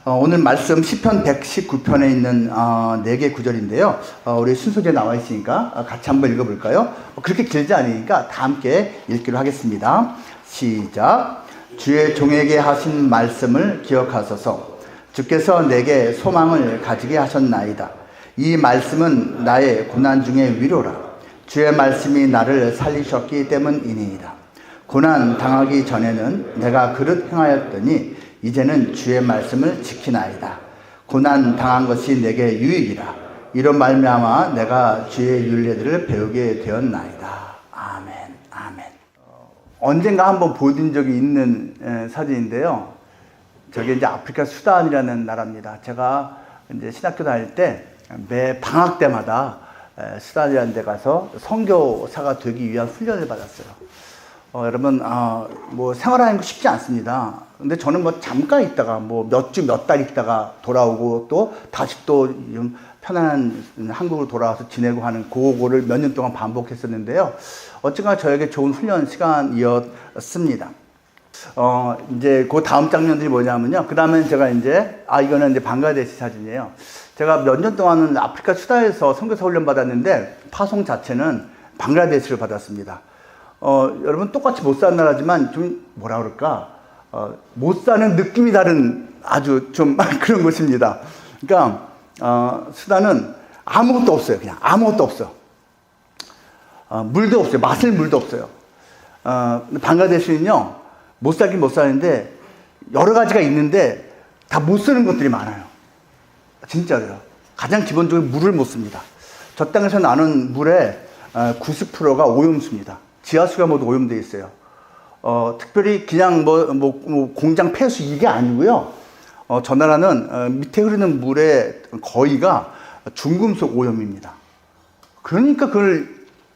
오늘 말씀 시편 119편에 있는 4개 구절인데요. 우리 순서대에 나와 있으니까 같이 한번 읽어볼까요? 그렇게 길지 않으니까 다 함께 읽기로 하겠습니다. 시작. 주의 종에게 하신 말씀을 기억하소서. 주께서 내게 소망을 가지게 하셨나이다. 이 말씀은 나의 고난 중의 위로라. 주의 말씀이 나를 살리셨기 때문이니이다. 고난 당하기 전에는 내가 그릇 행하였더니 이제는 주의 말씀을 지키나이다. 고난 당한 것이 내게 유익이라. 이로 말미암아 내가 주의 율례들을 배우게 되었나이다. 아멘, 아멘. 언젠가 한번 보여드린 적이 있는 사진인데요. 저게 이제 아프리카 수단이라는 나라입니다. 제가 이제 신학교 다닐 때 매 방학 때마다 수단이라는 데 가서 선교사가 되기 위한 훈련을 받았어요. 여러분, 뭐 생활하는 거 쉽지 않습니다. 근데 저는 뭐 잠깐 있다가 뭐 몇 주 몇 달 있다가 돌아오고 또 다시 또 좀 편안한 한국으로 돌아와서 지내고 하는 그거를 몇 년 동안 반복했었는데요. 어쨌거나 저에게 좋은 훈련 시간이었습니다. 이제 그 다음 장면들이 뭐냐면요. 그 다음에 제가 이제, 이거는 이제 방글라데시 사진이에요. 제가 몇 년 동안은 아프리카 수다에서 선교사 훈련 받았는데 파송 자체는 방글라데시를 받았습니다. 여러분 똑같이 못 사는 나라지만 좀 뭐라 그럴까, 못 사는 느낌이 다른 아주 좀 그런 곳입니다. 그러니까, 수다는 아무것도 없어요. 그냥 아무것도 없어. 물도 없어요. 마실 물도 없어요. 방글라데시는요, 못 살긴 못 사는데 여러 가지가 있는데 다 못 쓰는 것들이 많아요. 진짜로요. 가장 기본적으로 물을 못 씁니다. 저 땅에서 나는 물의 90%가 오염수입니다. 지하수가 모두 오염되어 있어요. 특별히 그냥 뭐 공장 폐수 이게 아니고요. 저 나라는 밑에 흐르는 물의 거의가 중금속 오염입니다. 그러니까 그걸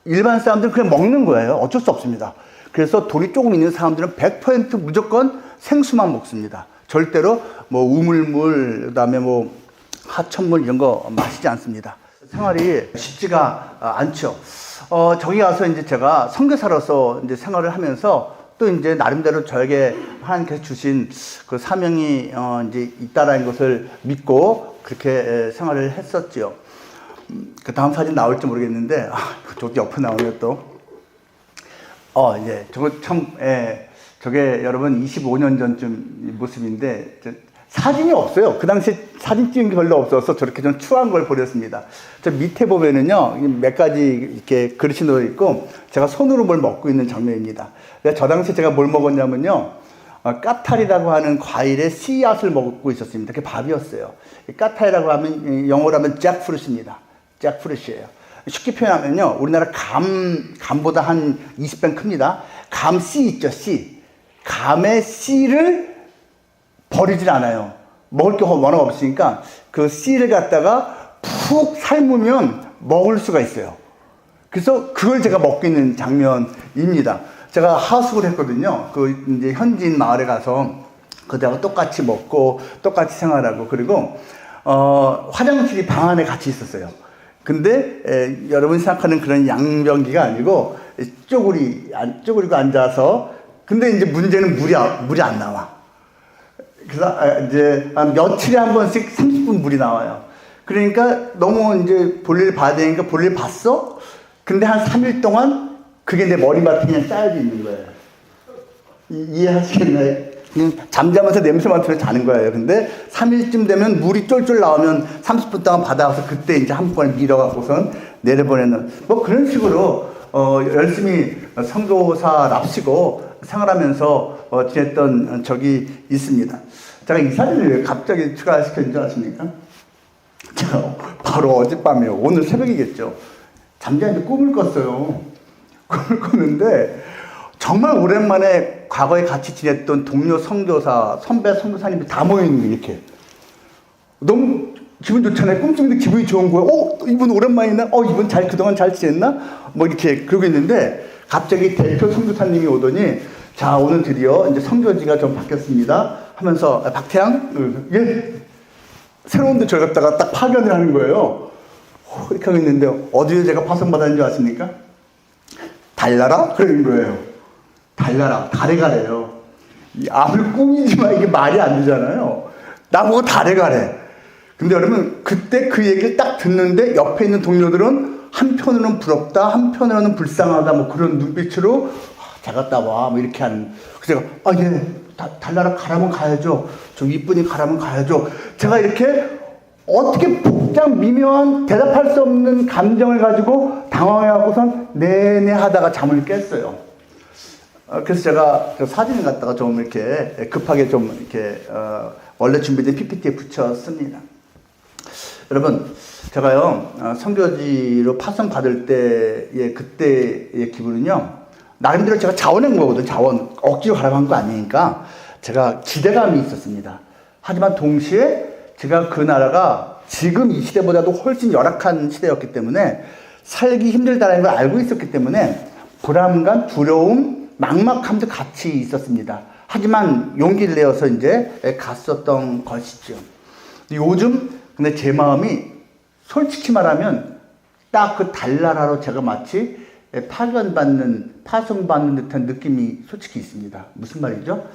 일반 사람들은 그냥 먹는 거예요. 어쩔 수 없습니다. 그래서 돈이 조금 있는 사람들은 100% 무조건 생수만 먹습니다. 절대로 뭐 우물물, 그다음에 뭐 하천물 이런 거 마시지 않습니다. 생활이 쉽지가 않죠. 저기 가서 이제 제가 선교사로서 이제 생활을 하면서 또 이제 나름대로 저에게 하나님께서 주신 그 사명이 이제 있다라는 것을 믿고 그렇게 생활을 했었죠. 그 다음 사진 나올지 모르겠는데, 저기 옆에 나오네요 또. 이제 저거 참, 저게 여러분 25년 전쯤 모습인데, 사진이 없어요. 그 당시에 사진 찍은 게 별로 없어서 저렇게 좀 추한 걸 보냈습니다. 저 밑에 보면은요, 몇 가지 이렇게 그릇이 놓여 있고, 제가 손으로 뭘 먹고 있는 장면입니다. 저 당시에 제가 뭘 먹었냐면요, 까탈이라고 하는 과일의 씨앗을 먹고 있었습니다. 그게 밥이었어요. 까탈이라고 하면, 영어로 하면 잭프루트입니다. 잭프루트예요. 쉽게 표현하면요, 우리나라 감보다 한 20배 큽니다. 감 씨 있죠, 씨. 감의 씨를 버리질 않아요. 먹을 게 워낙 없으니까 그 씨를 갖다가 푹 삶으면 먹을 수가 있어요. 그래서 그걸 제가 먹고 있는 장면입니다. 제가 하숙을 했거든요. 그 이제 현지인 마을에 가서 그들하고 똑같이 먹고 똑같이 생활하고, 그리고 화장실이 방 안에 같이 있었어요. 근데 여러분이 생각하는 그런 양변기가 아니고 쪼그리고 앉아서, 근데 이제 문제는 물이 안 나와. 그래서 이제 한 며칠에 한 번씩 30분 물이 나와요. 그러니까 너무 이제 볼일 봐야 되니까 볼일 봤어? 근데 한 3일 동안 그게 내 머리맡에 그냥 쌓여져 있는 거예요. 이해하시겠나요? 그냥 잠자면서 냄새 맡으면서 자는 거예요. 근데 3일쯤 되면 물이 쫄쫄 나오면 30분 동안 받아와서 그때 이제 한꺼번에 밀어갖고선 내려보내는, 뭐 그런 식으로 열심히 선교사랍시고 생활하면서 지냈던 적이 있습니다. 제가 이 사진을 왜 갑자기 추가시켰는지 아십니까? 제가 바로 어젯밤에요. 오늘 새벽이겠죠. 잠자는데 꿈을 꿨어요. 꿈을 꿨는데 정말 오랜만에 과거에 같이 지냈던 동료 선교사, 선배 선교사님이 다 모여있는 거예요. 이렇게. 너무 기분 좋잖아요. 꿈속인데 기분이 좋은 거예요. 이분 오랜만이나? 이분 그동안 잘 지냈나? 뭐 이렇게 그러고 있는데 갑자기 대표 선교사님이 오더니, 자, 오늘 드디어 이제 선교지가 좀 바뀌었습니다 하면서, 박태양? 예? 새로운 데 저희 갔다가 딱 파견을 하는 거예요. 이렇게 하고 있는데, 어디에 제가 파송받았는지 아십니까? 달나라? 그러는 거예요. 달라라, 달해가래요. 아무리 꿈이지만 이게 말이 안 되잖아요. 나보고 달해가래. 근데 여러분, 그때 그 얘기를 딱 듣는데 옆에 있는 동료들은 한편으로는 부럽다, 한편으로는 불쌍하다, 뭐 그런 눈빛으로 잘 갔다 와, 뭐 이렇게 하는. 그래서 제가, 예, 달나라 가라면 가야죠. 저 이쁜이 가라면 가야죠. 제가 이렇게 어떻게 복잡 미묘한 대답할 수 없는 감정을 가지고 당황해갖고선 내내 하다가 잠을 깼어요. 그래서 제가 그 사진을 갖다가 좀 이렇게 급하게 좀 이렇게 원래 준비된 PPT에 붙였습니다. 여러분, 제가요 선교지로 파송 받을 때의 그때의 기분은요, 나름대로 제가 자원한 거거든요. 자원 억지로 가라고 한 거 아니니까 제가 기대감이 있었습니다. 하지만 동시에 제가 그 나라가 지금 이 시대보다도 훨씬 열악한 시대였기 때문에 살기 힘들다는 걸 알고 있었기 때문에 불안감, 두려움, 막막함도 같이 있었습니다. 하지만 용기를 내어서 이제 갔었던 것이죠. 요즘 근데 제 마음이 솔직히 말하면 딱 그 달나라로 제가 마치 파송받는 듯한 느낌이 솔직히 있습니다. 무슨 말이죠?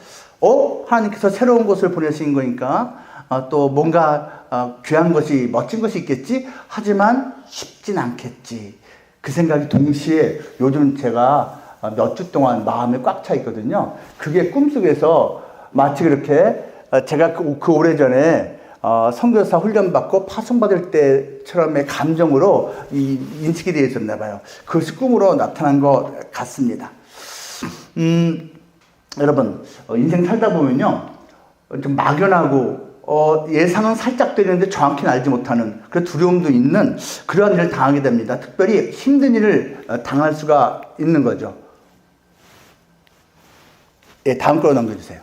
하나님께서 새로운 곳을 보내신 거니까 또 뭔가 귀한 것이, 멋진 것이 있겠지? 하지만 쉽진 않겠지. 그 생각이 동시에 요즘 제가 몇 주 동안 마음에 꽉 차 있거든요. 그게 꿈속에서 마치 그렇게 제가 그 오래전에 선교사 훈련받고 파송받을 때처럼의 감정으로 인식이 되어 있었나 봐요. 그것이 꿈으로 나타난 것 같습니다. 여러분, 인생 살다 보면요, 좀 막연하고 예상은 살짝 되는데 정확히는 알지 못하는 그런 두려움도 있는 그러한 일을 당하게 됩니다. 특별히 힘든 일을 당할 수가 있는 거죠. 예, 다음 거로 넘겨주세요.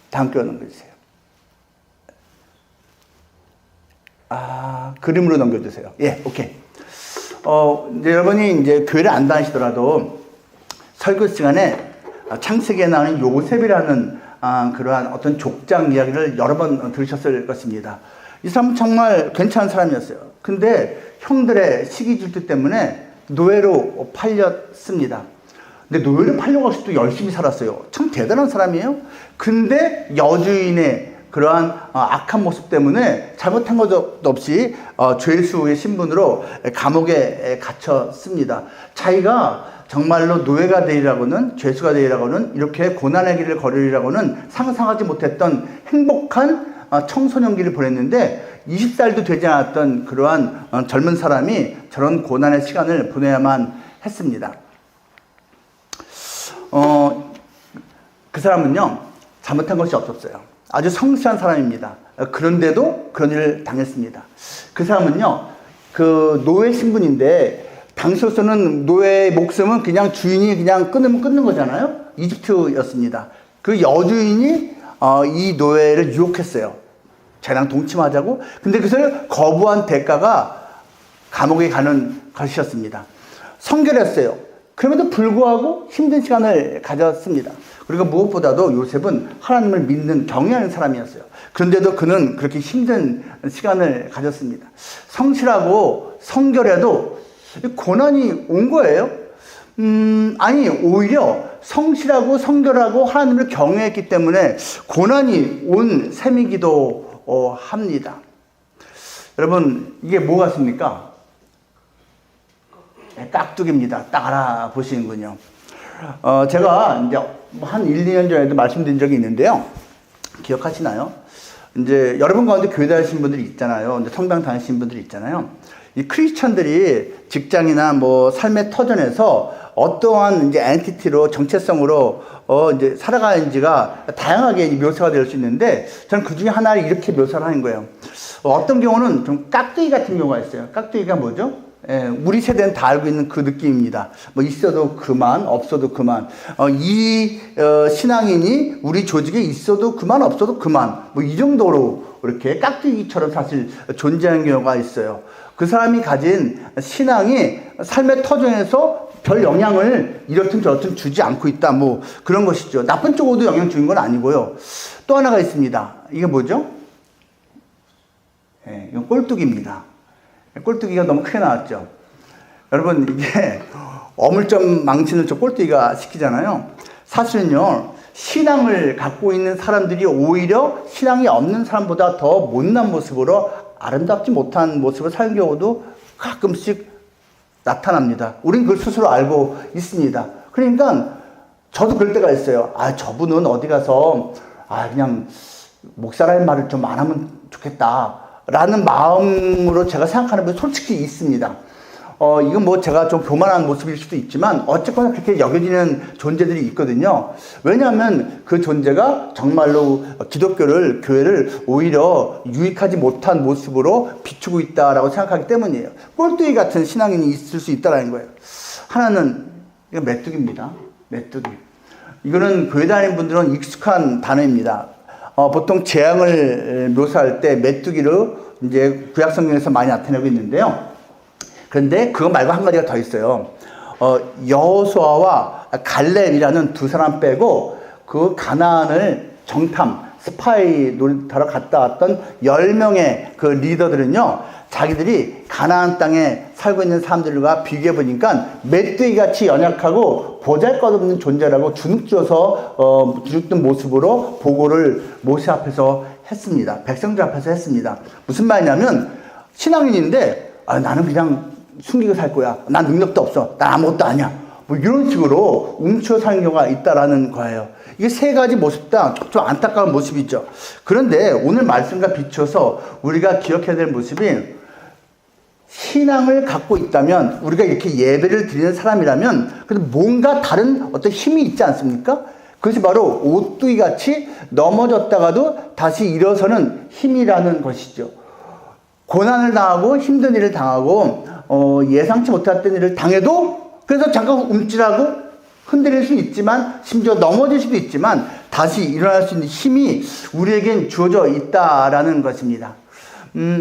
다음 거로 넘겨주세요. 그림으로 넘겨주세요. 예, 오케이. 이제 여러분이 이제 교회를 안 다니시더라도 설교 시간에 창세기에 나오는 요셉이라는 그러한 어떤 족장 이야기를 여러 번 들으셨을 것입니다. 이 사람은 정말 괜찮은 사람이었어요. 근데 형들의 시기 질투 때문에 노예로 팔렸습니다. 근데 노예로 팔려가지고 또 열심히 살았어요. 참 대단한 사람이에요. 근데 여주인의 그러한 악한 모습 때문에 잘못한 것도 없이 죄수의 신분으로 감옥에 갇혔습니다. 자기가 정말로 노예가 되리라고는, 죄수가 되리라고는, 이렇게 고난의 길을 걸으리라고는 상상하지 못했던 행복한 청소년기를 보냈는데 20살도 되지 않았던 그러한 젊은 사람이 저런 고난의 시간을 보내야만 했습니다. 그 사람은요, 잘못한 것이 없었어요. 아주 성실한 사람입니다. 그런데도 그런 일을 당했습니다. 그 사람은요, 그 노예 신분인데, 당시로서는 노예의 목숨은 그냥 주인이 그냥 끊으면 끊는 거잖아요. 이집트였습니다. 그 여주인이 이 노예를 유혹했어요. 쟤랑 동침하자고. 근데 그것을 거부한 대가가 감옥에 가는 것이었습니다. 성결했어요. 그럼에도 불구하고 힘든 시간을 가졌습니다. 그리고 무엇보다도 요셉은 하나님을 믿는 경외하는 사람이었어요. 그런데도 그는 그렇게 힘든 시간을 가졌습니다. 성실하고 성결해도 고난이 온 거예요. 아니, 오히려 성실하고 성결하고 하나님을 경외했기 때문에 고난이 온 셈이기도 합니다. 여러분, 이게 뭐 같습니까? 깍두기입니다. 딱 알아보시는군요. 제가 이제 한 1, 2년 전에도 말씀드린 적이 있는데요. 기억하시나요? 이제 여러분 가운데 교회 다니신 분들이 있잖아요. 이제 성당 다니신 분들이 있잖아요. 이 크리스천들이 직장이나 뭐 삶의 터전에서 어떠한 이제 엔티티로 정체성으로 이제 살아가는지가 다양하게 묘사가 될 수 있는데 저는 그 중에 하나를 이렇게 묘사를 하는 거예요. 어떤 경우는 좀 깍두기 같은 경우가 있어요. 깍두기가 뭐죠? 우리 세대는 다 알고 있는 그 느낌입니다. 뭐 있어도 그만, 없어도 그만. 신앙인이 우리 조직에 있어도 그만, 없어도 그만. 뭐 이 정도로 이렇게 깍두기처럼 사실 존재하는 경우가 있어요. 그 사람이 가진 신앙이 삶의 터전에서 별 영향을 이렇든 저렇든 주지 않고 있다. 뭐 그런 것이죠. 나쁜 쪽으로도 영향 주는 건 아니고요. 또 하나가 있습니다. 이게 뭐죠? 이건 꼴뚜기입니다. 꼴뚜기가 너무 크게 나왔죠. 여러분, 이게 어물점 망치는 저 꼴뚜기가 시키잖아요. 사실은요, 신앙을 갖고 있는 사람들이 오히려 신앙이 없는 사람보다 더 못난 모습으로 아름답지 못한 모습을 사는 경우도 가끔씩 나타납니다. 우린 그걸 스스로 알고 있습니다. 그러니까 저도 그럴 때가 있어요. 저분은 어디 가서 그냥 목사라는 말을 좀 안 하면 좋겠다 라는 마음으로 제가 생각하는 분이 솔직히 있습니다. 이건 뭐 제가 좀 교만한 모습일 수도 있지만 어쨌거나 그렇게 여겨지는 존재들이 있거든요. 왜냐하면 그 존재가 정말로 기독교를, 교회를 오히려 유익하지 못한 모습으로 비추고 있다라고 생각하기 때문이에요. 꼴뚜기 같은 신앙인이 있을 수 있다는 거예요. 하나는 이거 메뚜기입니다. 메뚜기. 이거는 교회 다니는 분들은 익숙한 단어입니다. 보통 재앙을 묘사할 때 메뚜기로 이제 구약 성경에서 많이 나타내고 있는데요. 그런데 그거 말고 한 가지가 더 있어요. 여호수아와 갈렙이라는 두 사람 빼고 그 가나안을 정탐, 스파이 놀이터로 갔다 왔던 10명의 그 리더들은요, 자기들이 가나안 땅에 살고 있는 사람들과 비교해 보니까 메뚜기같이 연약하고 보잘것없는 존재라고 주눅든 모습으로 보고를 모세 앞에서 했습니다. 백성들 앞에서 했습니다. 무슨 말이냐면 신앙인인데 나는 그냥 숨기고 살 거야. 난 능력도 없어. 난 아무것도 아니야. 뭐 이런 식으로 움츠러 사는 경우가 있다라는 거예요. 이게 세 가지 모습 다 좀 안타까운 모습이죠. 그런데 오늘 말씀과 비춰서 우리가 기억해야 될 모습이, 신앙을 갖고 있다면, 우리가 이렇게 예배를 드리는 사람이라면 그래도 뭔가 다른 어떤 힘이 있지 않습니까? 그것이 바로 오뚜기 같이 넘어졌다가도 다시 일어서는 힘이라는 것이죠. 고난을 당하고 힘든 일을 당하고 예상치 못했던 일을 당해도 그래서 잠깐 움찔하고 흔들릴 수 있지만, 심지어 넘어질 수도 있지만 다시 일어날 수 있는 힘이 우리에겐 주어져 있다라는 것입니다.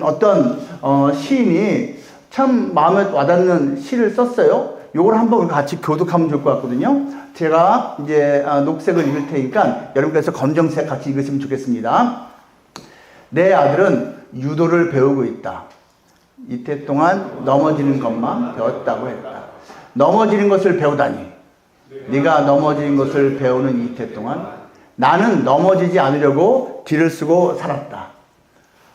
어떤 시인이 참 마음에 와닿는 시를 썼어요. 요걸 한번 우리 같이 교독하면 좋을 것 같거든요. 제가 이제 녹색을 읽을 테니까 여러분께서 검정색 같이 읽으시면 좋겠습니다. 내 아들은 유도를 배우고 있다. 이때 동안 넘어지는 것만 배웠다고 했다. 넘어지는 것을 배우다니. 네가 넘어지는 것을 배우는 이때 동안 나는 넘어지지 않으려고 뒤를 쓰고 살았다.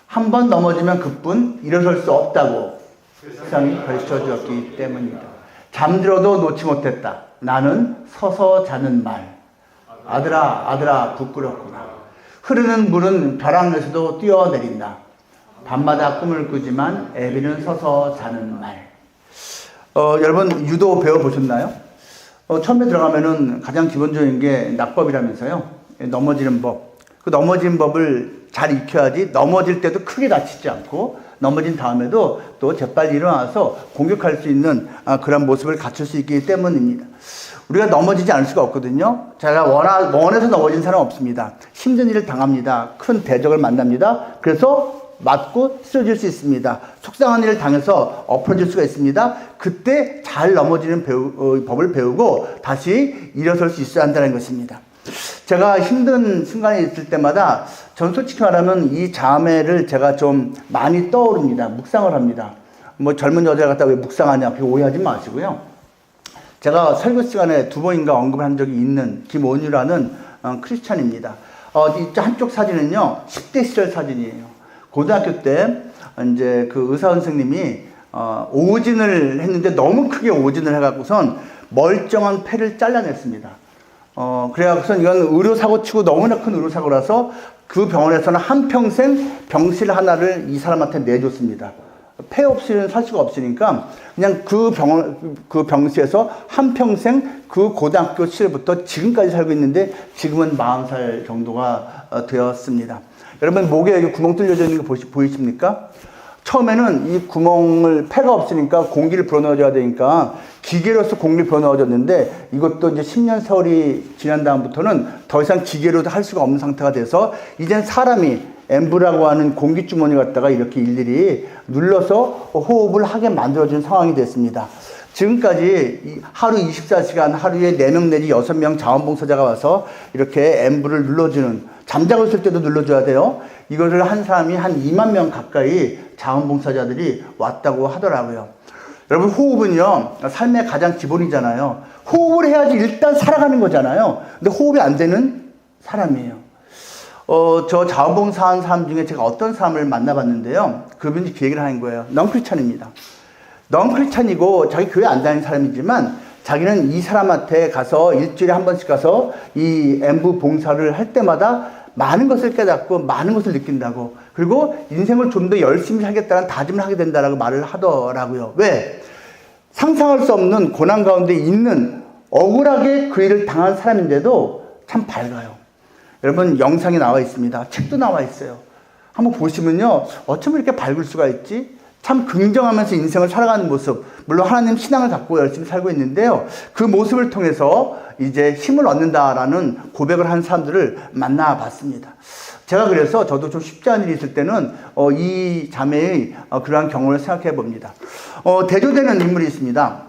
한 번 넘어지면 그뿐 일어설 수 없다고 세상이 가르쳐 주었기 때문이다. 잠들어도 놓지 못했다. 나는 서서 자는 말. 아들아, 아들아, 부끄럽구나. 흐르는 물은 벼랑에서도 뛰어내린다. 밤마다 꿈을 꾸지만 애비는 서서 자는 말. 여러분 유도 배워보셨나요? 처음에 들어가면은 가장 기본적인 게 낙법이라면서요. 넘어지는 법. 그 넘어지는 법을 잘 익혀야지 넘어질 때도 크게 다치지 않고 넘어진 다음에도 또 재빨리 일어나서 공격할 수 있는 그런 모습을 갖출 수 있기 때문입니다. 우리가 넘어지지 않을 수가 없거든요. 제가 원해서 넘어진 사람 없습니다. 힘든 일을 당합니다. 큰 대적을 만납니다. 그래서 맞고 쓰러질 수 있습니다. 속상한 일을 당해서 엎어질 수가 있습니다. 그때 잘 넘어지는 법을 배우고 다시 일어설 수 있어야 한다는 것입니다. 제가 힘든 순간이 있을 때마다 전 솔직히 말하면 이 자매를 제가 좀 많이 떠오릅니다. 묵상을 합니다. 뭐 젊은 여자 갖다 왜 묵상하냐 그렇게 오해하지 마시고요. 제가 설교 시간에 2번인가 언급을 한 적이 있는 김원유라는 크리스찬입니다. 이 한쪽 사진은요 10대 시절 사진이에요. 고등학교 때 이제 그 의사 선생님이 오진을 했는데 너무 크게 오진을 해갖고선 멀쩡한 폐를 잘라냈습니다. 그래갖고선 이건 의료사고 치고 너무나 큰 의료사고라서 그 병원에서는 한평생 병실 하나를 이 사람한테 내줬습니다. 폐 없이는 살 수가 없으니까 그냥 그 병실에서 한평생 그 고등학교 시절부터 지금까지 살고 있는데 지금은 40살 정도가 되었습니다. 여러분 목에 여기 구멍 뚫려져 있는 거 보이십니까? 처음에는 이 구멍을 폐가 없으니까 공기를 불어넣어줘야 되니까 기계로서 공기를 불어넣어줬는데 이것도 이제 10년 세월이 지난 다음부터는 더 이상 기계로도 할 수가 없는 상태가 돼서 이젠 사람이 엠브라고 하는 공기주머니 갖다가 이렇게 일일이 눌러서 호흡을 하게 만들어주는 상황이 됐습니다. 지금까지 하루 24시간 하루에 4명 내지 6명 자원봉사자가 와서 이렇게 엠브를 눌러주는, 잠자고 있을 때도 눌러줘야 돼요. 이거를 한 사람이 한 2만 명 가까이 자원봉사자들이 왔다고 하더라고요. 여러분 호흡은요 삶의 가장 기본이잖아요. 호흡을 해야지 일단 살아가는 거잖아요. 근데 호흡이 안 되는 사람이에요. 저 자원봉사하는 사람 중에 제가 어떤 사람을 만나봤는데요. 그분이 그 얘기를 하는 거예요. 넌크리스찬입니다. 넌크리스찬이고 자기 교회 안 다니는 사람이지만 자기는 이 사람한테 가서 일주일에 한 번씩 가서 이 엠부 봉사를 할 때마다 많은 것을 깨닫고 많은 것을 느낀다고, 그리고 인생을 좀 더 열심히 살겠다는 다짐을 하게 된다라고 말을 하더라고요. 왜? 상상할 수 없는 고난 가운데 있는 억울하게 그 일을 당한 사람인데도 참 밝아요. 여러분, 영상이 나와 있습니다. 책도 나와 있어요. 한번 보시면요, 어쩜 이렇게 밝을 수가 있지? 참 긍정하면서 인생을 살아가는 모습, 물론 하나님 신앙을 갖고 열심히 살고 있는데요, 그 모습을 통해서 이제 힘을 얻는다라는 고백을 하는 사람들을 만나봤습니다. 제가 그래서 저도 좀 쉽지 않은 일이 있을 때는 이 자매의 그러한 경험을 생각해 봅니다. 대조되는 인물이 있습니다.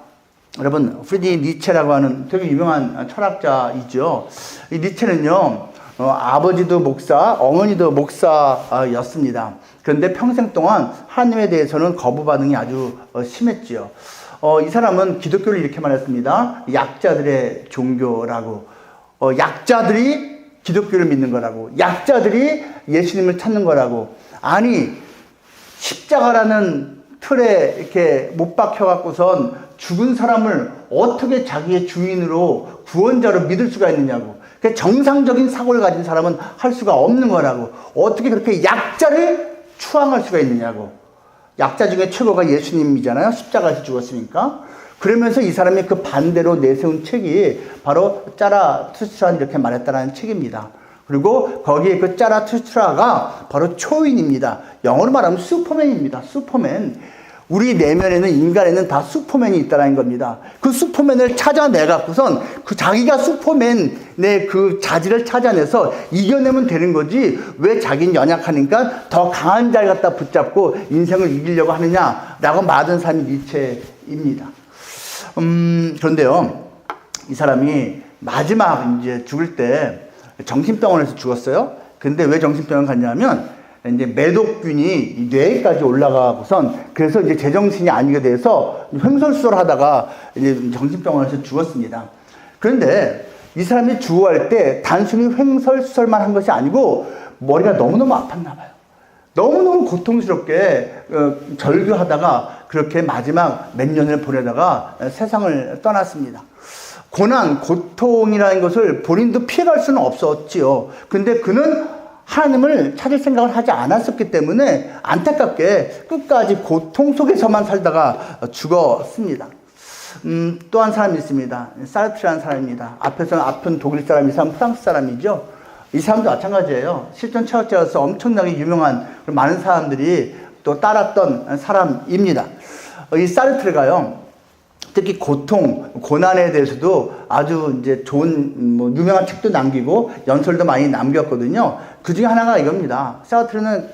여러분, 프리디 니체라고 하는 되게 유명한 철학자이죠. 이 니체는요, 아버지도 목사, 어머니도 목사였습니다. 그런데 평생 동안 하나님에 대해서는 거부 반응이 아주 심했지요. 이 사람은 기독교를 이렇게 말했습니다. 약자들의 종교라고. 약자들이 기독교를 믿는 거라고. 약자들이 예수님을 찾는 거라고. 아니, 십자가라는 틀에 이렇게 못 박혀갖고선 죽은 사람을 어떻게 자기의 주인으로 구원자로 믿을 수가 있느냐고. 정상적인 사고를 가진 사람은 할 수가 없는 거라고. 어떻게 그렇게 약자를 추앙할 수가 있느냐고. 약자 중에 최고가 예수님이잖아요. 십자가에서 죽었으니까. 그러면서 이 사람이 그 반대로 내세운 책이 바로 짜라투스트라 이렇게 말했다는 책입니다. 그리고 거기에 그 짜라투스트라가 바로 초인입니다. 영어로 말하면 슈퍼맨입니다. 슈퍼맨. 우리 내면에는, 인간에는 다 슈퍼맨이 있다는 겁니다. 그 슈퍼맨을 찾아내갖고선 그 자기가 슈퍼맨의 그 자질을 찾아내서 이겨내면 되는 거지, 왜 자기는 연약하니까 더 강한 자를 갖다 붙잡고 인생을 이기려고 하느냐라고 말하는 사람이 니체입니다. 그런데요, 이 사람이 마지막 이제 죽을 때 정신병원에서 죽었어요. 근데 왜 정신병원 갔냐면, 이제 매독균이 뇌까지 올라가고선, 그래서 이제 제정신이 아니게 돼서 횡설수설 하다가 이제 정신병원에서 죽었습니다. 그런데 이 사람이 죽어갈 때 단순히 횡설수설만 한 것이 아니고 머리가 너무너무 아팠나 봐요. 너무너무 고통스럽게 절규하다가 그렇게 마지막 몇 년을 보내다가 세상을 떠났습니다. 고난, 고통이라는 것을 본인도 피해갈 수는 없었지요. 근데 그는 하나님을 찾을 생각을 하지 않았었기 때문에 안타깝게 끝까지 고통 속에서만 살다가 죽었습니다. 또 한 사람이 있습니다. 사르트라는 사람입니다. 앞에서는 아픈 독일 사람, 이 사람 프랑스 사람이죠. 이 사람도 마찬가지예요. 실존 철학자로서 엄청나게 유명한 많은 사람들이 또 따랐던 사람입니다. 이 사르트르가요, 특히 고통, 고난에 대해서도 아주 이제 좋은 유명한 책도 남기고 연설도 많이 남겼거든요. 그 중에 하나가 이겁니다. 사르트르는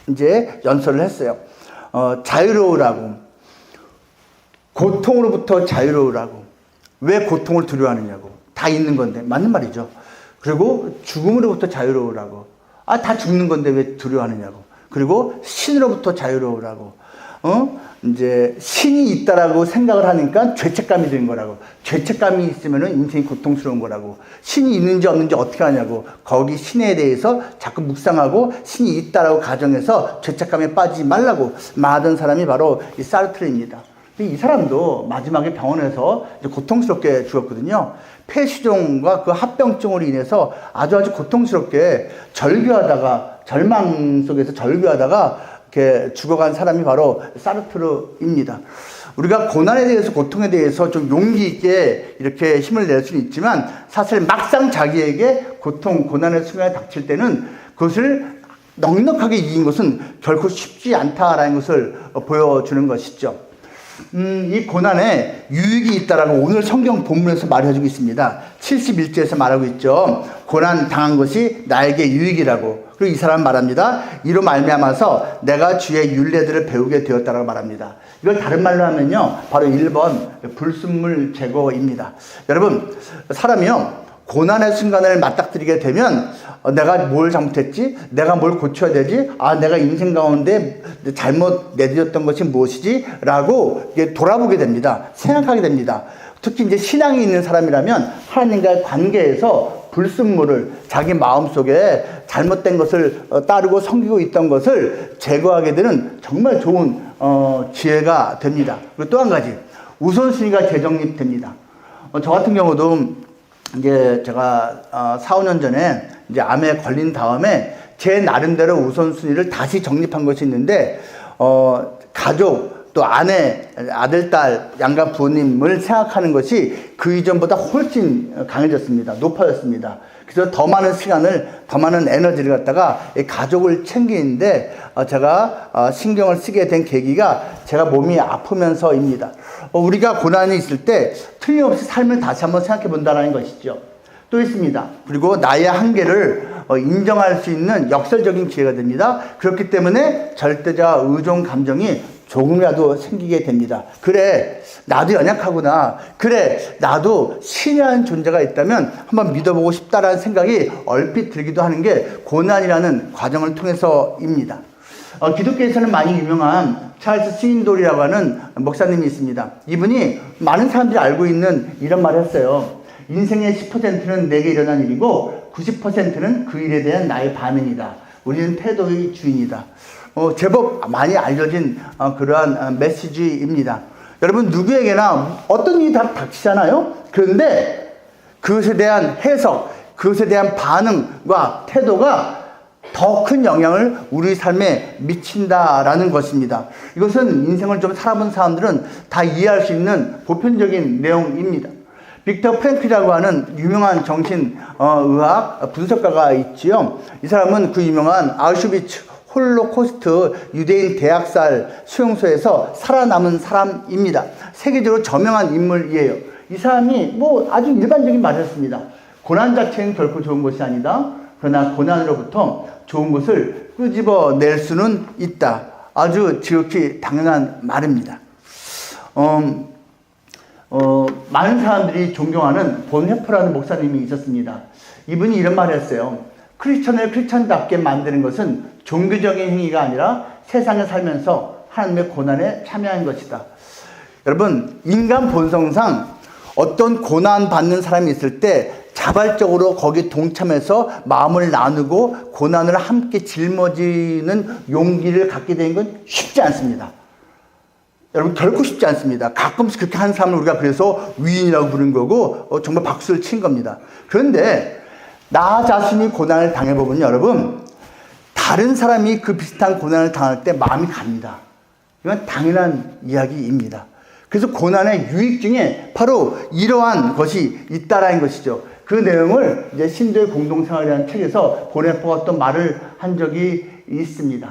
이제 연설을 했어요. 자유로우라고. 고통으로부터 자유로우라고. 왜 고통을 두려워하느냐고. 다 있는 건데. 맞는 말이죠. 그리고 죽음으로부터 자유로우라고. 다 죽는 건데 왜 두려워하느냐고. 그리고 신으로부터 자유로우라고. 이제 신이 있다라고 생각을 하니까 죄책감이 드는 거라고. 죄책감이 있으면은 인생이 고통스러운 거라고. 신이 있는지 없는지 어떻게 하냐고. 거기 신에 대해서 자꾸 묵상하고 신이 있다라고 가정해서 죄책감에 빠지지 말라고 말하던 사람이 바로 이 사르트르입니다. 이 사람도 마지막에 병원에서 이제 고통스럽게 죽었거든요. 폐시종과 그 합병증으로 인해서 아주 고통스럽게 절규하다가, 절망 속에서 절규하다가 이렇게 죽어간 사람이 바로 사르트르입니다. 우리가 고난에 대해서, 고통에 대해서 좀 용기 있게 이렇게 힘을 낼 수는 있지만 사실 막상 자기에게 고통, 고난의 순간에 닥칠 때는 그것을 넉넉하게 이긴 것은 결코 쉽지 않다라는 것을 보여주는 것이죠. 이 고난에 유익이 있다라고 오늘 성경 본문에서 말해주고 있습니다. 71절에서 말하고 있죠. 고난 당한 것이 나에게 유익이라고. 그리고 이 사람은 말합니다. 이로 말미암아서 내가 주의 율례들을 배우게 되었다라고 말합니다. 이걸 다른 말로 하면요, 바로 1번 불순물 제거입니다. 여러분, 사람이요, 고난의 순간을 맞닥뜨리게 되면 내가 뭘 잘못했지? 내가 뭘 고쳐야 되지? 내가 인생 가운데 잘못 내드렸던 것이 무엇이지? 라고 돌아보게 됩니다. 생각하게 됩니다. 특히 이제 신앙이 있는 사람이라면 하나님과의 관계에서 불순물을 자기 마음속에 잘못된 것을 따르고 섬기고 있던 것을 제거하게 되는 정말 좋은 기회가 됩니다. 그리고 또 한 가지, 우선순위가 재정립됩니다. 저 같은 경우도 이제 제가 4, 5년 전에 이제 암에 걸린 다음에 제 나름대로 우선순위를 다시 정립한 것이 있는데, 가족, 또 아내, 아들, 딸, 양가 부모님을 생각하는 것이 그 이전보다 훨씬 강해졌습니다. 높아졌습니다. 그래서 더 많은 시간을, 더 많은 에너지를 갖다가 가족을 챙기는데 제가 신경을 쓰게 된 계기가 제가 몸이 아프면서입니다. 우리가 고난이 있을 때 틀림없이 삶을 다시 한번 생각해 본다는 것이죠. 또 있습니다. 그리고 나의 한계를 인정할 수 있는 역설적인 기회가 됩니다. 그렇기 때문에 절대자 의존 감정이 조금이라도 생기게 됩니다. 그래, 나도 연약하구나. 그래, 나도 신이라는 존재가 있다면 한번 믿어보고 싶다라는 생각이 얼핏 들기도 하는 게 고난이라는 과정을 통해서입니다. 기독교에서는 많이 유명한 찰스 스윈돌이라고 하는 목사님이 있습니다. 이분이 많은 사람들이 알고 있는 이런 말을 했어요. 인생의 10%는 내게 일어난 일이고 90%는 그 일에 대한 나의 반응이다. 우리는 태도의 주인이다. 제법 많이 알려진 그러한 메시지입니다. 여러분, 누구에게나 어떤 일이 다 닥치잖아요. 그런데 그것에 대한 해석, 그것에 대한 반응과 태도가 더 큰 영향을 우리 삶에 미친다라는 것입니다. 이것은 인생을 좀 살아본 사람들은 다 이해할 수 있는 보편적인 내용입니다. 빅터 프랭클이라고 하는 유명한 정신의학 분석가가 있지요. 이 사람은 그 유명한 아우슈비츠 홀로코스트 유대인 대학살 수용소에서 살아남은 사람입니다. 세계적으로 저명한 인물이에요. 이 사람이 뭐 아주 일반적인 말을 했습니다. 고난 자체는 결코 좋은 것이 아니다. 그러나 고난으로부터 좋은 것을 끄집어낼 수는 있다. 아주 지극히 당연한 말입니다. 많은 사람들이 존경하는 본 회포라는 목사님이 있었습니다. 이분이 이런 말을 했어요. 크리스천을 크리스천답게 만드는 것은 종교적인 행위가 아니라 세상에 살면서 하나님의 고난에 참여한 것이다. 여러분, 인간 본성상 어떤 고난 받는 사람이 있을 때 자발적으로 거기 동참해서 마음을 나누고 고난을 함께 짊어지는 용기를 갖게 된 건 쉽지 않습니다. 여러분, 결코 쉽지 않습니다. 가끔씩 그렇게 하는 사람을 우리가 그래서 위인이라고 부르는 거고 정말 박수를 친 겁니다. 그런데 나 자신이 고난을 당해보면 여러분, 다른 사람이 그 비슷한 고난을 당할 때 마음이 갑니다. 이건 당연한 이야기입니다. 그래서 고난의 유익 중에 바로 이러한 것이 있다라는 것이죠. 그 내용을 이제 신조의 공동생활이라는 책에서 보네포가 또 말을 한 적이 있습니다.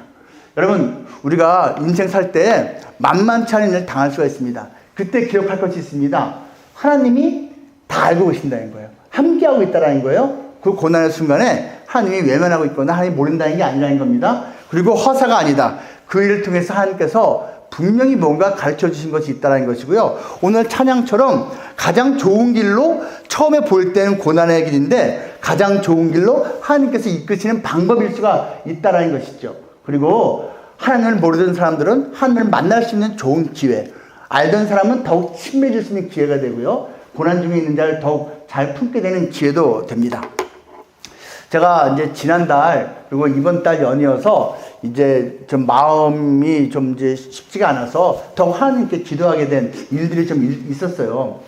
여러분, 우리가 인생 살 때 만만치 않은 일을 당할 수가 있습니다. 그때 기억할 것이 있습니다. 하나님이 다 알고 계신다는 거예요. 함께하고 있다는 거예요. 그 고난의 순간에 하나님이 외면하고 있거나 하나님이 모른다는 게 아니라는 겁니다. 그리고 허사가 아니다. 그 일을 통해서 하나님께서 분명히 뭔가 가르쳐 주신 것이 있다는 것이고요. 오늘 찬양처럼 가장 좋은 길로 처음에 보일 때는 고난의 길인데 가장 좋은 길로 하나님께서 이끄시는 방법일 수가 있다는 것이죠. 그리고 하나님을 모르던 사람들은 하나님을 만날 수 있는 좋은 기회, 알던 사람은 더욱 친밀해질 수 있는 기회가 되고요. 고난 중에 있는 자를 더욱 잘 품게 되는 기회도 됩니다. 제가 이제 지난달 그리고 이번 달 연이어서 이제 좀 마음이 좀 이제 쉽지가 않아서 더욱 하나님께 기도하게 된 일들이 좀 있었어요.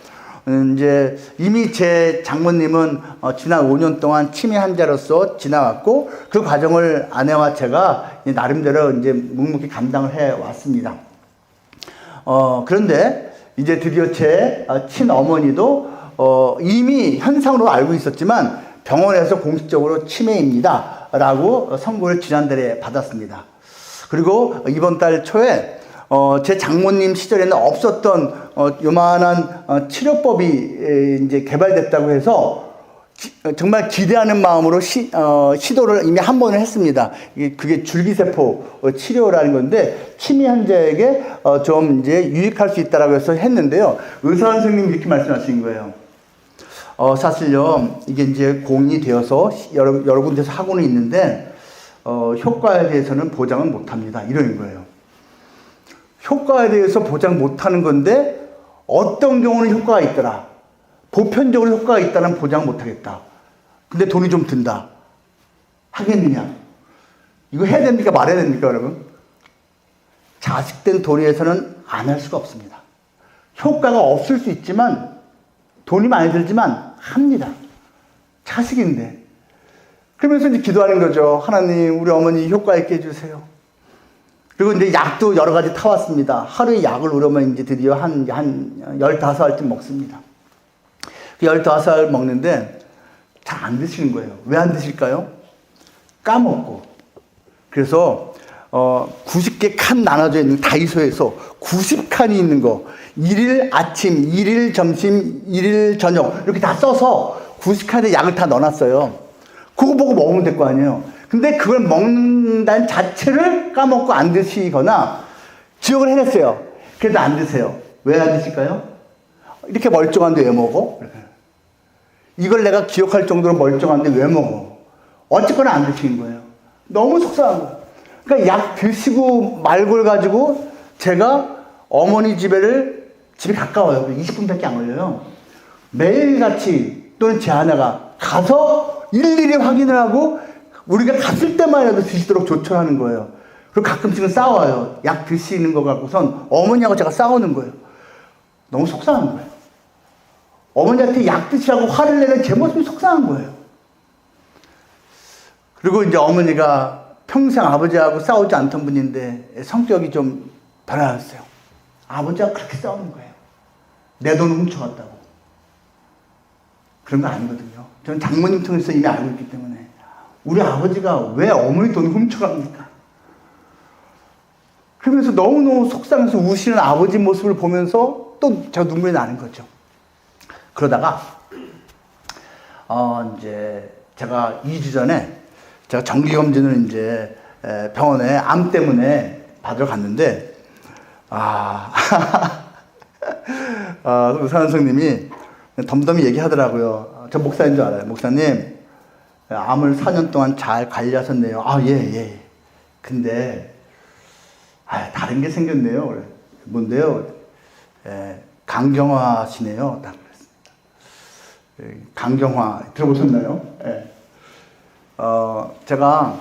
이제 이미 제 장모님은 지난 5년 동안 치매 환자로서 지나왔고 그 과정을 아내와 제가 나름대로 이제 묵묵히 감당을 해 왔습니다. 그런데 이제 드디어 제 친어머니도 이미 현상으로 알고 있었지만 병원에서 공식적으로 치매입니다 라고 선고를 지난달에 받았습니다. 그리고 이번 달 초에 제 장모님 시절에는 없었던 요만한 치료법이 이제 개발됐다고 해서 정말 기대하는 마음으로 시도를 이미 한 번을 했습니다. 그게 줄기세포 치료라는 건데 치매 환자에게 좀 이제 유익할 수 있다라고 해서 했는데요. 의사 선생님이 이렇게 말씀하신 거예요. 사실요, 이게 이제 공인이 되어서 여러 군데서 하고는 있는데 효과에 대해서는 보장을 못 합니다. 이러는 거예요. 효과에 대해서 보장 못 하는 건데 어떤 경우는 효과가 있더라. 보편적으로 효과가 있다는 보장 못하겠다. 근데 돈이 좀 든다. 하겠느냐? 이거 해야 됩니까? 말해야 됩니까, 여러분? 자식된 도리에서는 안 할 수가 없습니다. 효과가 없을 수 있지만, 돈이 많이 들지만 합니다. 자식인데. 그러면서 이제 기도하는 거죠. 하나님, 우리 어머니 효과 있게 해주세요. 그리고 이제 약도 여러 가지 타왔습니다. 하루에 약을 우리 어머니 이제 드디어 한 15알쯤 먹습니다. 15알 먹는데 잘 안 드시는 거예요. 왜 안 드실까요? 까먹고. 그래서 90개 칸 나눠져 있는 다이소에서 90칸이 있는 거 1일 아침, 1일 점심, 1일 저녁 이렇게 다 써서 90칸에 약을 다 넣어놨어요. 그거 보고 먹으면 될 거 아니에요. 근데 그걸 먹는다는 자체를 까먹고 안 드시거나 기억을 해냈어요. 그래도 안 드세요. 왜 안 드실까요? 이렇게 멀쩡한데 왜 먹어? 이걸 내가 기억할 정도로 멀쩡한데 왜 먹어? 어쨌거나 안 드시는 거예요. 너무 속상한 거예요. 그러니까 약 드시고 말고를 가지고 제가 어머니 집이 가까워요. 20분밖에 안 걸려요. 매일같이 또는 제 아내가 가서 일일이 확인을 하고 우리가 갔을 때만이라도 드시도록 조처하는 거예요. 그리고 가끔씩은 싸워요. 약 드시는 거 갖고선 어머니하고 제가 싸우는 거예요. 너무 속상한 거예요. 어머니한테 약 드시라고 화를 내는 제 모습이 속상한 거예요. 그리고 이제 어머니가 평생 아버지하고 싸우지 않던 분인데 성격이 좀 변화했어요. 아버지하고 그렇게 싸우는 거예요. 내 돈을 훔쳐갔다고. 그런 거 아니거든요. 저는 장모님 통해서 이미 알고 있기 때문에. 우리 아버지가 왜 어머니 돈을 훔쳐갑니까? 그러면서 너무너무 속상해서 우시는 아버지 모습을 보면서 또 제가 눈물이 나는 거죠. 그러다가, 이제 제가 2주 전에 제가 정기검진을 이제 병원에 암 때문에 받으러 갔는데, 의사 선생님이 덤덤히 얘기하더라고요. 저 목사인 줄 알아요. 목사님, 암을 4년 동안 잘 관리하셨네요. 예. 근데, 다른 게 생겼네요. 뭔데요? 강경화시네요. 딱 그랬습니다. 강경화, 들어보셨나요? 예. 제가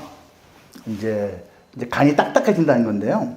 이제 간이 딱딱해진다는 건데요.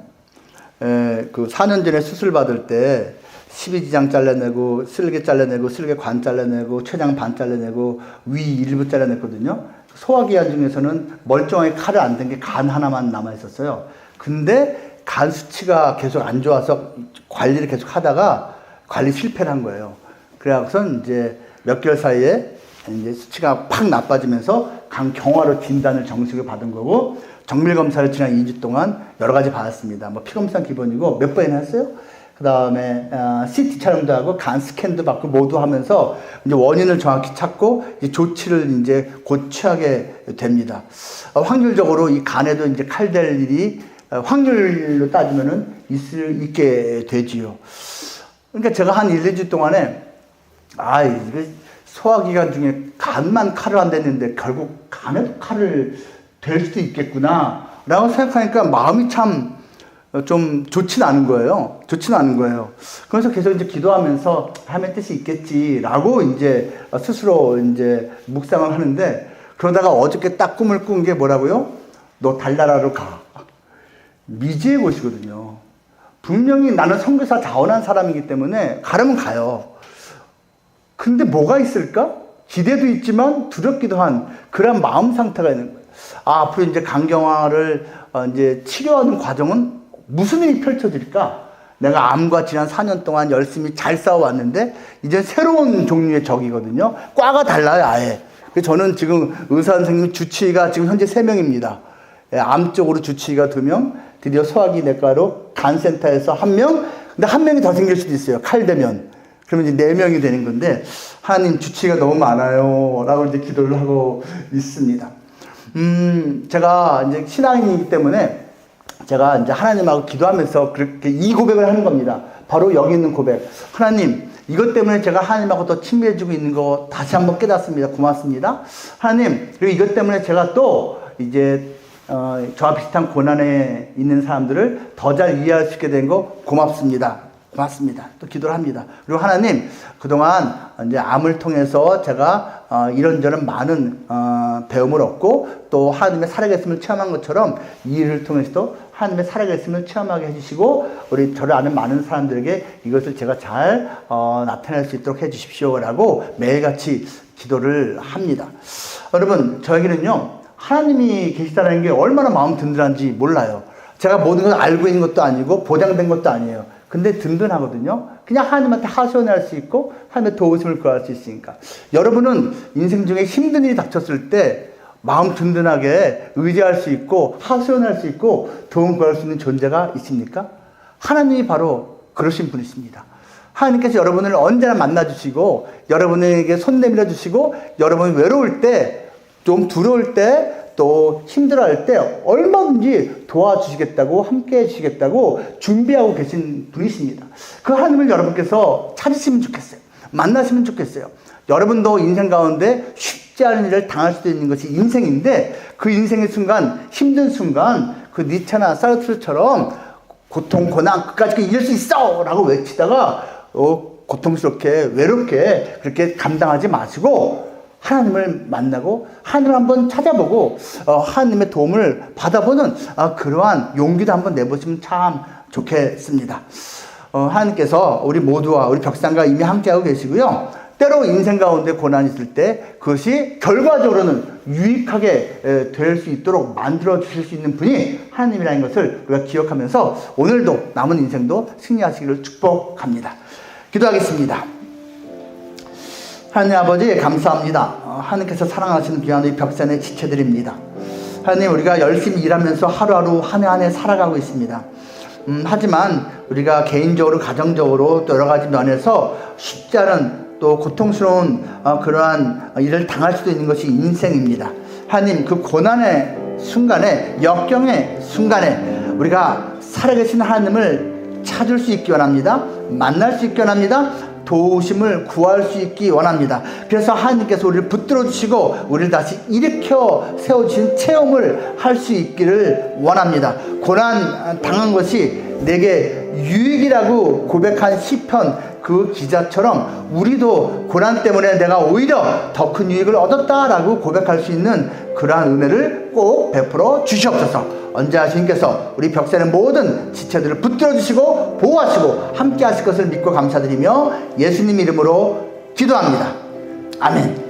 그 4년 전에 수술 받을 때 12지장 잘라내고 쓸개 잘라내고 쓸개 관 잘라내고 췌장 반 잘라내고 위 일부 잘라냈거든요. 소화기관 중에서는 멀쩡하게 칼을 안 댄 게 간 하나만 남아 있었어요. 근데 간 수치가 계속 안 좋아서 관리를 계속 하다가 관리 실패를 한 거예요. 그래서 이제 몇 개월 사이에 이제 수치가 팍 나빠지면서 강경화로 진단을 정식으로 받은 거고, 정밀 검사를 지난 2주 동안 여러 가지 받았습니다. 뭐 피검사 기본이고 몇 번이나 했어요. 그 다음에 CT 촬영도 하고 간 스캔도 받고 모두 하면서 이제 원인을 정확히 찾고 이제 조치를 이제 곧 취하게 됩니다. 확률적으로 이 간에도 이제 칼될 일이 확률로 따지면은 있게 되지요. 그러니까 제가 한 1, 2주 동안에 이게 소화기관 중에 간만 칼을 안 댔는데 결국 간에도 칼을 댈 수도 있겠구나 라고 생각하니까 마음이 참 좀 좋진 않은 거예요. 그래서 계속 이제 기도하면서 하나님의 뜻이 있겠지라고 이제 스스로 이제 묵상을 하는데, 그러다가 어저께 딱 꿈을 꾼 게 뭐라고요? 너 달나라로 가. 미지의 곳이거든요. 분명히 나는 선교사 자원한 사람이기 때문에 가려면 가요. 근데 뭐가 있을까? 기대도 있지만 두렵기도 한 그런 마음 상태가 있는 거예요. 앞으로 이제 강경화를 이제 치료하는 과정은 무슨 일이 펼쳐질까? 내가 암과 지난 4년 동안 열심히 잘 싸워왔는데 이제 새로운 종류의 적이거든요. 과가 달라요, 아예. 그래서 저는 지금 의사 선생님 주치의가 지금 현재 3명입니다. 암 쪽으로 주치의가 2명, 드디어 소화기 내과로 간센터에서 1명, 근데 1명이 더 생길 수도 있어요. 칼 되면. 그러면 이제 4명이 되는 건데, 하나님 주치의가 너무 많아요. 라고 이제 기도를 하고 있습니다. 제가 이제 신앙인이기 때문에 제가 이제 하나님하고 기도하면서 그렇게 이 고백을 하는 겁니다. 바로 여기 있는 고백. 하나님, 이것 때문에 제가 하나님하고 더 친밀해지고 있는 거 다시 한번 깨닫습니다. 고맙습니다. 하나님, 그리고 이것 때문에 제가 또 이제 저와 비슷한 고난에 있는 사람들을 더 잘 이해할 수 있게 된 거 고맙습니다. 고맙습니다. 또 기도를 합니다. 그리고 하나님, 그동안 이제 암을 통해서 제가 이런저런 많은 배움을 얻고 또 하나님의 살아계심을 체험한 것처럼 이 일을 통해서도 하나님의 살아계심을 체험하게 해주시고 우리 저를 아는 많은 사람들에게 이것을 제가 잘 나타낼 수 있도록 해주십시오라고 매일같이 기도를 합니다. 여러분, 저에게는요, 하나님이 계시다는 게 얼마나 마음 든든한지 몰라요. 제가 모든 걸 알고 있는 것도 아니고 보장된 것도 아니에요. 근데 든든하거든요. 그냥 하나님한테 하소연할 수 있고 하나님의 도우심을 구할 수 있으니까. 여러분은 인생 중에 힘든 일이 닥쳤을 때 마음 든든하게 의지할 수 있고 하소연할 수 있고 도움 구할 수 있는 존재가 있습니까? 하나님이 바로 그러신 분이십니다. 하나님께서 여러분을 언제나 만나주시고 여러분에게 손 내밀어 주시고 여러분이 외로울 때, 좀 두려울 때, 또 힘들어할 때 얼마든지 도와주시겠다고, 함께 해주시겠다고 준비하고 계신 분이십니다. 그 하나님을 여러분께서 찾으시면 좋겠어요. 만나시면 좋겠어요. 여러분도 인생 가운데 쉽지 않은 일을 당할 수도 있는 것이 인생인데 그 인생의 순간, 힘든 순간 그 니체나 사르트르처럼 고통, 고난 끝까지 이길 수 있어! 라고 외치다가 고통스럽게, 외롭게 그렇게 감당하지 마시고 하나님을 만나고 하나님을 한번 찾아보고 하나님의 도움을 받아보는 그러한 용기도 한번 내보시면 참 좋겠습니다. 하나님께서 우리 모두와 우리 벽상과 이미 함께하고 계시고요. 때로 인생 가운데 고난이 있을 때 그것이 결과적으로는 유익하게 될 수 있도록 만들어 주실 수 있는 분이 하나님이라는 것을 우리가 기억하면서 오늘도 남은 인생도 승리하시기를 축복합니다. 기도하겠습니다. 하나님 아버지, 감사합니다. 하나님께서 사랑하시는 귀한 이 벽산의 지체들입니다. 하나님, 우리가 열심히 일하면서 하루하루 한 해 한 해 살아가고 있습니다. 하지만 우리가 개인적으로, 가정적으로 또 여러 가지 면에서 쉽지 않은 또 고통스러운 그러한 일을 당할 수도 있는 것이 인생입니다. 하나님, 그 고난의 순간에, 역경의 순간에 우리가 살아계신 하나님을 찾을 수 있기 원합니다. 만날 수 있기 원합니다. 도우심을 구할 수 있기 원합니다. 그래서 하나님께서 우리를 붙들어 주시고 우리를 다시 일으켜 세워주신 체험을 할 수 있기를 원합니다. 고난 당한 것이 내게 유익이라고 고백한 시편 그 기자처럼 우리도 고난 때문에 내가 오히려 더 큰 유익을 얻었다라고 고백할 수 있는 그러한 은혜를 꼭 베풀어 주시옵소서. 언제나 주님께서 우리 벽산의 모든 지체들을 붙들어 주시고 보호하시고 함께 하실 것을 믿고 감사드리며 예수님 이름으로 기도합니다. 아멘.